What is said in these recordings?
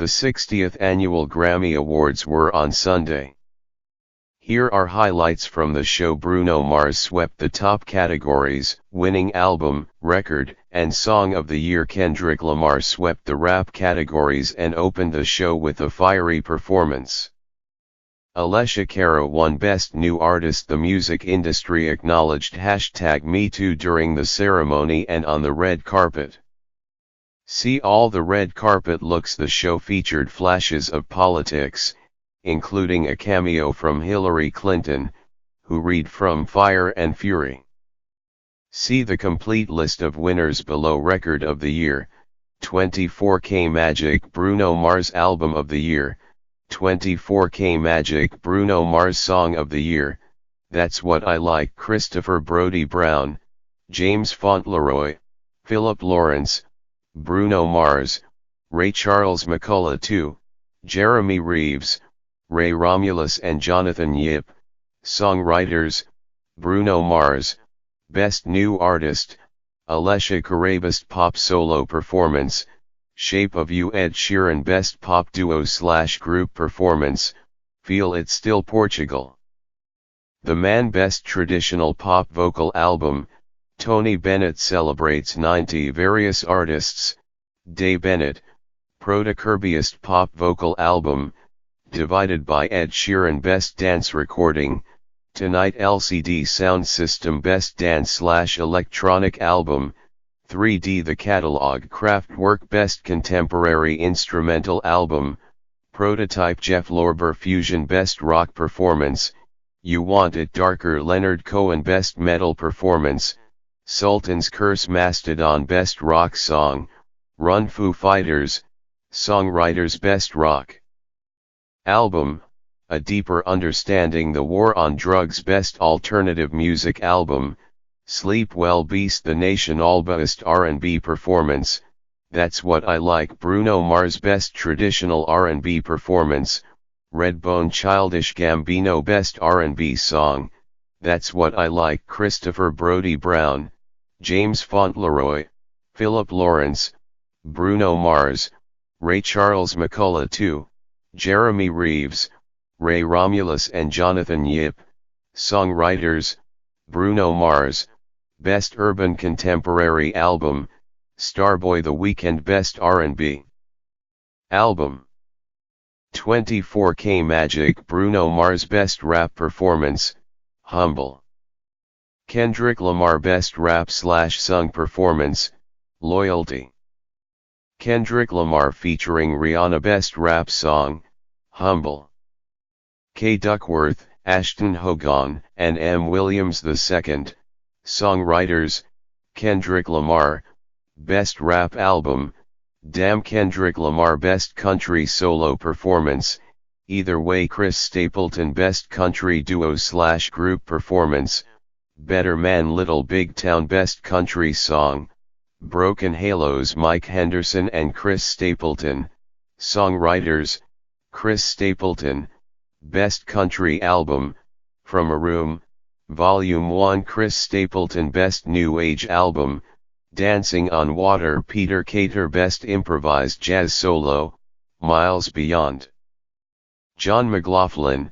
The 60th Annual Grammy Awards were on Sunday. Here are highlights from the show. Bruno Mars swept the top categories, winning Album, Record, and Song of the Year. Kendrick Lamar swept the rap categories and opened the show with a fiery performance. Alessia Cara won Best New Artist. The music industry acknowledged #MeToo during the ceremony and on the red carpet. See all the red carpet looks. The show featured flashes of politics, including a cameo from Hillary Clinton, who read from Fire and Fury. See the complete list of winners below. Record of the Year, 24K Magic. Bruno Mars. Album of the Year, 24K Magic. Bruno Mars. Song of the Year, That's What I Like. Christopher Brody Brown, James Fauntleroy, Philip Lawrence, Bruno Mars, Ray Charles McCullough II, Jeremy Reeves, Ray Romulus and Jonathan Yip. Songwriters, Bruno Mars. Best New Artist, Alessia Cara. Best Pop Solo Performance, Shape of You. Ed Sheeran. Best Pop Duo/Group Performance, Feel It Still. Portugal. The Man. Best Traditional Pop Vocal Album, Tony Bennett celebrates 90 various artists. Day Bennett, Proto-Kirbyist Pop Vocal Album, Divided by Ed Sheeran. Best Dance Recording, Tonight. LCD Sound System. Best Dance/Electronic Album, 3D. The Catalog. Kraftwerk. Best Contemporary Instrumental Album, Prototype. Jeff Lorber. Fusion. Best Rock Performance, You Want It Darker. Leonard Cohen. Best Metal Performance, Sultan's Curse. Mastodon. Best Rock Song, Run. Foo Fighters. Songwriters. Best Rock Album, A Deeper Understanding the War on Drugs. Best Alternative Music Album, Sleep Well. Beast the Nation. All. Best R&B Performance, That's What I Like. Bruno Mars. Best Traditional R&B Performance, Redbone. Childish Gambino. Best R&B Song, That's What I Like. Christopher Brody Brown, James Fauntleroy, Philip Lawrence, Bruno Mars, Ray Charles McCullough II, Jeremy Reeves, Ray Romulus and Jonathan Yip. Songwriters, Bruno Mars. Best Urban Contemporary Album, Starboy. The Weeknd. Best R&B Album, 24K Magic. Bruno Mars. Best Rap Performance, Humble. Kendrick Lamar. Best Rap/Sung Performance, Loyalty. Kendrick Lamar featuring Rihanna. Best Rap Song, Humble. K. Duckworth, Ashton Hogan, and M. Williams II. Songwriters, Kendrick Lamar. Best Rap Album, Damn. Kendrick Lamar. Best Country Solo Performance, Either Way. Chris Stapleton. Best Country Duo/Group Performance, Better Man. Little Big Town. Best Country Song, Broken Halos. Mike Henderson and Chris Stapleton. Songwriters, Chris Stapleton. Best Country Album, From a Room, Volume 1. Chris Stapleton. Best New Age Album, Dancing on Water. Peter Cater. Best Improvised Jazz Solo, Miles Beyond. John McLaughlin,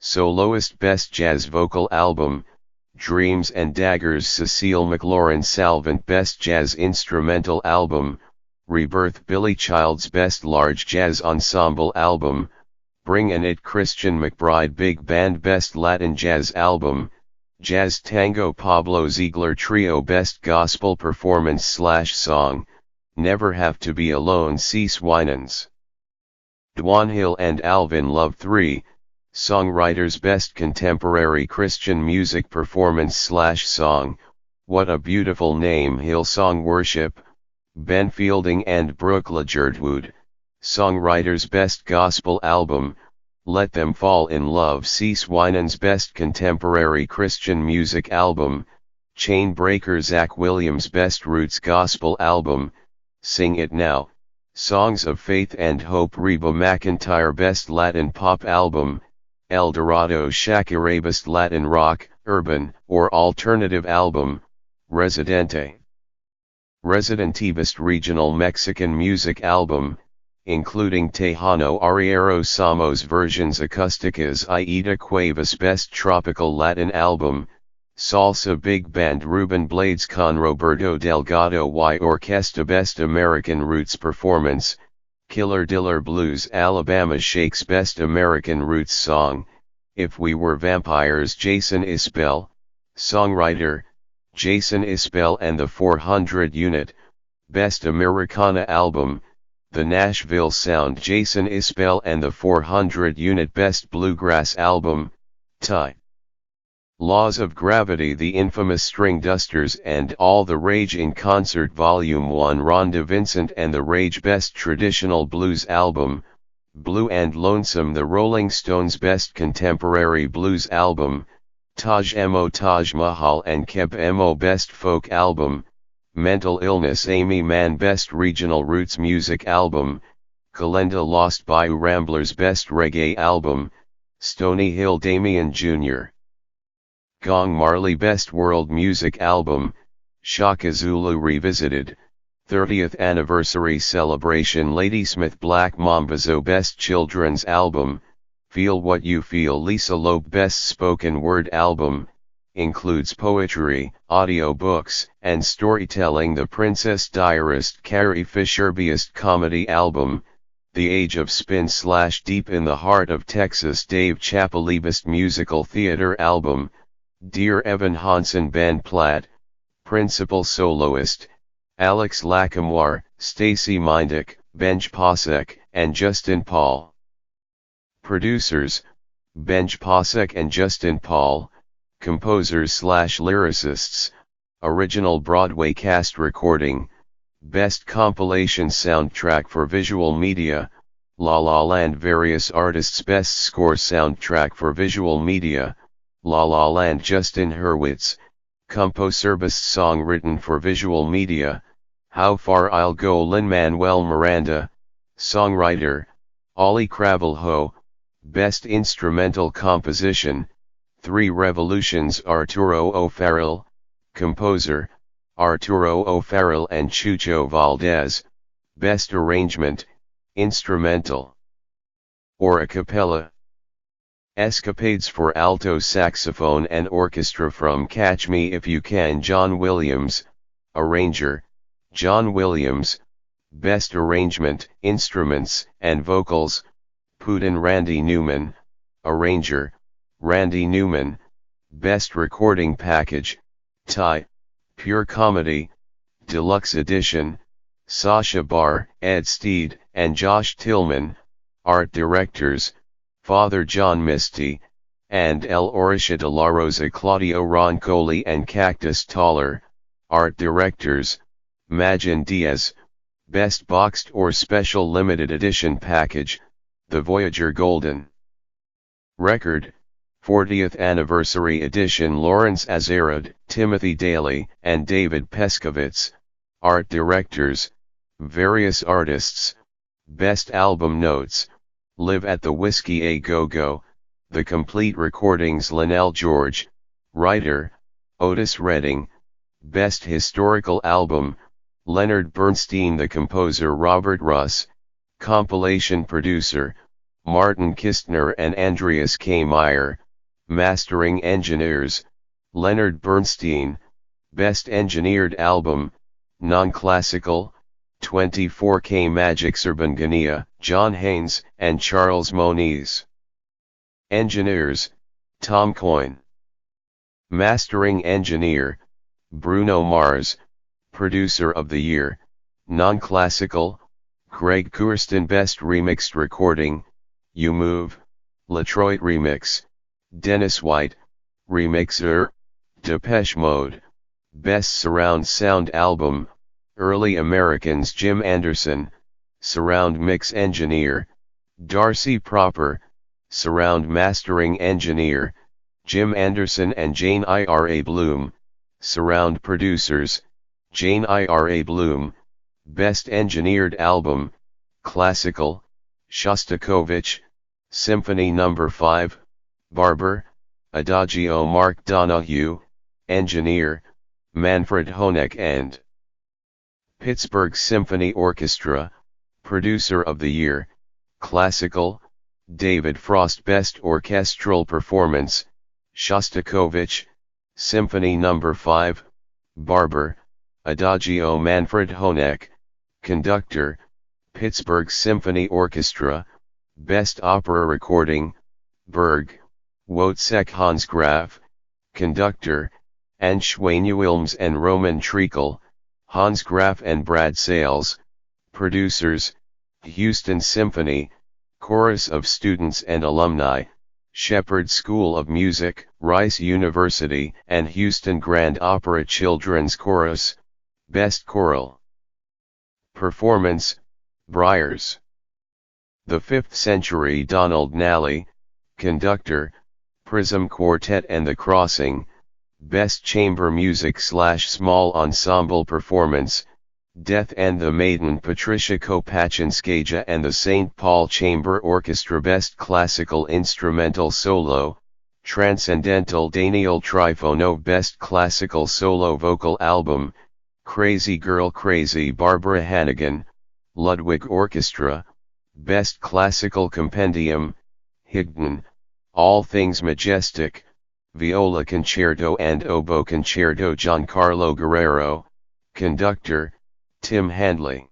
Soloist. Best Jazz Vocal Album, Dreams and Daggers. Cecile McLaurin Salvant. Best Jazz Instrumental Album, Rebirth. Billy Child's Best Large Jazz Ensemble Album, Bringin' It. Christian McBride Big Band. Best Latin Jazz Album, Jazz Tango. Pablo Ziegler Trio. Best Gospel Performance/Song, Never Have to Be Alone. Cease Winans. Dwan Hill and Alvin Love 3. Songwriters. Best Contemporary Christian Music Performance/Song, What a Beautiful Name. Hillsong Worship, Ben Fielding and Brooke Ligertwood. Songwriters. Best Gospel Album, Let Them Fall in Love. Cease Winans. Best Contemporary Christian Music Album, Chain Breaker. Zach Williams. Best Roots Gospel Album, Sing It Now, Songs of Faith and Hope. Reba McEntire. Best Latin Pop Album, El Dorado. Shakira. Best Latin Rock, Urban, or Alternative Album, Residente. Best Regional Mexican Music Album, including Tejano Arriero Samos versions acústicas Aida Cuevas Best Tropical Latin Album, Salsa Big Band Ruben Blades con Roberto Delgado y Orquesta Best American Roots Performance, Killer Diller Blues Alabama Shakes Best American Roots Song, If We Were Vampires Jason Isbell, Songwriter, Jason Isbell and the 400 Unit, Best Americana Album, The Nashville Sound Jason Isbell and the 400 Unit Best Bluegrass Album, Ty. Laws of Gravity The Infamous String Dusters and All the Rage in Concert Volume 1 Rhonda Vincent and the Rage Best Traditional Blues Album, Blue and Lonesome The Rolling Stones Best Contemporary Blues Album, Taj Mahal and Keb Mo Best Folk Album, Mental Illness Amy Mann Best Regional Roots Music Album, Kalenda Lost Bayou Ramblers Best Reggae Album, Stony Hill Damian Jr. Gong Marley Best World Music Album, Shaka Zulu Revisited, 30th Anniversary Celebration Ladysmith Black Mambazo Best Children's Album, Feel What You Feel Lisa Loeb Best Spoken Word Album, includes poetry, audiobooks, and storytelling The Princess Diarist Carrie Fisher Best Comedy Album, The Age of Spin / Deep in the Heart of Texas Dave Chappelle Best Musical Theater Album, Dear Evan Hansen Ben Platt, Principal Soloist, Alex Lacomore, Stacy Mindick, Benj Pasek, and Justin Paul. Producers, Benj Pasek and Justin Paul, Composers / Lyricists, Original Broadway Cast Recording, Best Compilation Soundtrack for Visual Media, La La Land Various Artists Best Score Soundtrack for Visual Media, La La Land Justin Hurwitz, Composer Best Song Written for Visual Media, How Far I'll Go Lin-Manuel Miranda, Songwriter, Ollie Cravalho, Best Instrumental Composition, Three Revolutions Arturo O'Farrill, Composer, Arturo O'Farrill and Chucho Valdez, Best Arrangement, Instrumental or a cappella. Escapades for alto saxophone and orchestra from Catch Me If You Can John Williams, Arranger, John Williams, Best Arrangement, Instruments and Vocals, Putin Randy Newman, Arranger, Randy Newman, Best Recording Package, Ty, Pure Comedy, Deluxe Edition, Sasha Barr, Ed Steed, and Josh Tillman, Art Directors, Father John Misty, and El Orisha de la Rosa Claudio Roncoli and Cactus Taller, Art Directors, Majin Diaz, Best Boxed or Special Limited Edition Package, The Voyager Golden Record, 40th Anniversary Edition Lawrence Azarad, Timothy Daly, and David Peskovitz, Art Directors, Various Artists, Best Album Notes, Live at the Whiskey A Go-Go, The Complete Recordings Linnell George, Writer, Otis Redding, Best Historical Album, Leonard Bernstein The Composer Robert Russ, Compilation Producer, Martin Kistner and Andreas K. Meyer, Mastering Engineers, Leonard Bernstein, Best Engineered Album, Non-Classical, 24K Magic Serbanganea, John Haynes, and Charles Moniz. Engineers, Tom Coyne. Mastering Engineer, Bruno Mars, Producer of the Year, Non-Classical, Greg Kurstin Best Remixed Recording, You Move, Latroit Remix, Dennis White, Remixer, Depeche Mode, Best Surround Sound Album, Early Americans Jim Anderson, Surround Mix Engineer, Darcy Proper, Surround Mastering Engineer, Jim Anderson and Jane Ira Bloom, Surround Producers, Jane Ira Bloom, Best Engineered Album, Classical, Shostakovich, Symphony No. 5, Barber, Adagio Mark Donahue, Engineer, Manfred Honeck and Pittsburgh Symphony Orchestra, Producer of the Year, Classical, David Frost. Best Orchestral Performance, Shostakovich, Symphony No. 5, Barber, Adagio. Manfred Honeck, Conductor, Pittsburgh Symphony Orchestra. Best Opera Recording, Berg, Wojciech Hans Graf, Conductor, Anne Schweinewilms and Roman Treacle, Hans Graf and Brad Sales. Producers, Houston Symphony, Chorus of Students and Alumni, Shepherd School of Music, Rice University and Houston Grand Opera Children's Chorus. Best Choral Performance, Briars. The 5th Century. Donald Nally, Conductor, Prism Quartet and The Crossing. Best Chamber Music / Small Ensemble Performance, Death and the Maiden. Patricia Kopachinskaja and the St. Paul Chamber Orchestra. Best Classical Instrumental Solo, Transcendental. Daniel Trifonov. Best Classical Solo Vocal Album, Crazy Girl Crazy. Barbara Hannigan, Ludwig Orchestra. Best Classical Compendium, Higden, All Things Majestic, Viola Concerto and Oboe Concerto. Giancarlo Guerrero, Conductor, Tim Handley.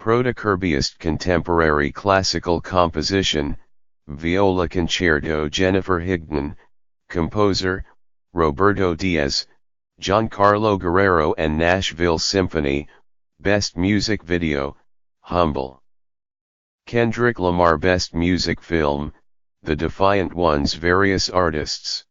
Protocourbeist Contemporary Classical Composition, Viola Concerto. Jennifer Higden, Composer, Roberto Diaz, Giancarlo Guerrero and Nashville Symphony. Best Music Video, Humble. Kendrick Lamar. Best Music Film, The Defiant Ones. Various artists.